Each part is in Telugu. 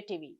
Today TV.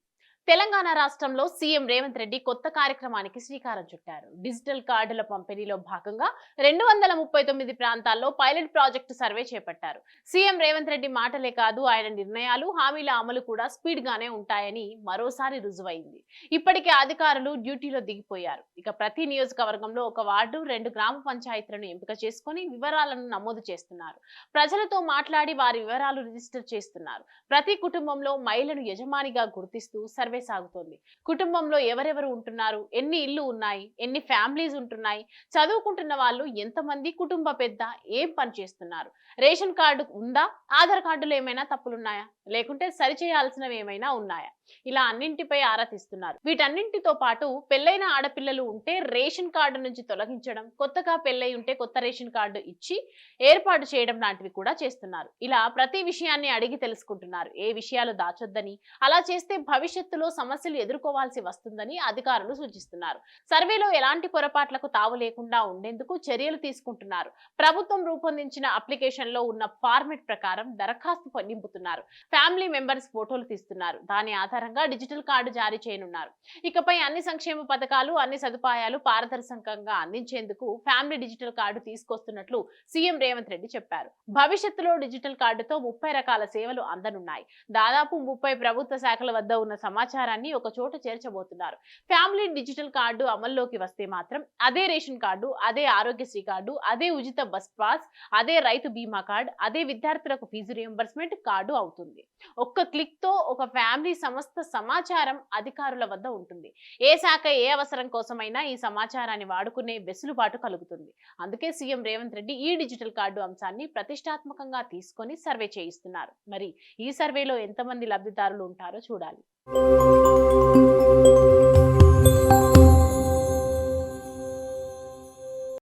తెలంగాణ రాష్ట్రంలో సీఎం రేవంత్ రెడ్డి కొత్త కార్యక్రమానికి శ్రీకారం చుట్టారు. డిజిటల్ కార్డుల పంపిణీలో భాగంగా 239 ప్రాంతాల్లో పైలట్ ప్రాజెక్టు సర్వే చేపట్టారు. సీఎం రేవంత్ రెడ్డి మాటలే కాదు, ఆయన నిర్ణయాలు, హామీల అమలు కూడా స్పీడ్ గానే ఉంటాయని మరోసారి రుజువైంది. ఇప్పటికే అధికారులు డ్యూటీలో దిగిపోయారు. ఇక ప్రతి నియోజకవర్గంలో ఒక వార్డు, 2 గ్రామ పంచాయతీలను ఎంపిక చేసుకుని వివరాలను నమోదు చేస్తున్నారు. ప్రజలతో మాట్లాడి వారి వివరాలు రిజిస్టర్ చేస్తున్నారు. ప్రతి కుటుంబంలో మహిళను యజమానిగా గుర్తిస్తూ సర్వే సాగుతోంది. కుటుంబంలో ఎవరెవరు ఉంటున్నారు, ఎన్ని ఇళ్లు ఉన్నాయి, ఎన్ని ఫ్యామిలీస్ ఉంటున్నాయి, చదువుకుంటున్న వాళ్ళు ఎంతమంది, కుటుంబ పెద్ద, ఏం పని చేస్తున్నారు, రేషన్ కార్డు ఉందా, ఆధార్ కార్డులో ఏమైనా తప్పులున్నాయా, లేకుంటే సరిచేయాల్సినవి ఏమైనా ఉన్నాయా, ఇలా అన్నింటిపై ఆరా తీస్తున్నారు. వీటన్నింటితో పాటు పెళ్లైన ఆడపిల్లలు ఉంటే రేషన్ కార్డు నుంచి తొలగించడం, కొత్తగా పెళ్లై ఉంటే కొత్త రేషన్ కార్డు ఇచ్చి ఏర్పాటు చేయడం లాంటివి కూడా చేస్తున్నారు. ఇలా ప్రతి విషయాన్ని అడిగి తెలుసుకుంటున్నారు. ఏ విషయాలు దాచొద్దని, అలా చేస్తే భవిష్యత్తులో సమస్యలు ఎదుర్కోవాల్సి వస్తుందని అధికారులు సూచిస్తున్నారు. సర్వేలో ఎలాంటి పొరపాట్లకు తావు లేకుండా ఉండేందుకు చర్యలు తీసుకుంటున్నారు. ప్రభుత్వం రూపొందించిన అప్లికేషన్ లో ఉన్న ఫార్మెట్ ప్రకారం దరఖాస్తు నింపుతున్నారు. ఫ్యామిలీ మెంబర్స్ ఫోటోలు తీస్తున్నారు. దాని ఆధారంగా డిజిటల్ కార్డు జారీ చేయనున్నారు. ఇకపై అన్ని సంక్షేమ పథకాలు, అన్ని సదుపాయాలు పారదర్శకంగా అందించేందుకు ఫ్యామిలీ డిజిటల్ కార్డు తీసుకొస్తున్నట్లు సీఎం రేవంత్ రెడ్డి చెప్పారు. భవిష్యత్తులో డిజిటల్ కార్డుతో 30 రకాల సేవలు అందనున్నాయి. దాదాపు 30 ప్రభుత్వ శాఖల వద్ద ఉన్న సమాచారాన్ని ఒక చోట చేర్చబోతున్నారు. ఫ్యామిలీ డిజిటల్ కార్డు అమల్లోకి వస్తే మాత్రం అదే రేషన్ కార్డు, అదే ఆరోగ్యశ్రీ కార్డు, అదే ఉచిత బస్ పాస్, అదే రైతు బీమా కార్డు, అదే విద్యార్థులకు ఫీజు రియంబర్స్మెంట్ కార్డు అవుతుంది. ఒక్క క్లిక్ తో ఒక ఫ్యామిలీ సమస్త సమాచారం అధికారుల వద్ద ఉంటుంది. ఏ శాఖ ఏ అవసరం కోసమైనా ఈ సమాచారాన్ని వాడుకునే వెసులుబాటు కలుగుతుంది. అందుకే సీఎం రేవంత్ రెడ్డి ఈ డిజిటల్ కార్డు అంశాన్ని ప్రతిష్టాత్మకంగా తీసుకొని సర్వే చేయిస్తున్నారు. మరి ఈ సర్వేలో ఎంతమంది లబ్ధిదారులు ఉంటారో చూడాలి.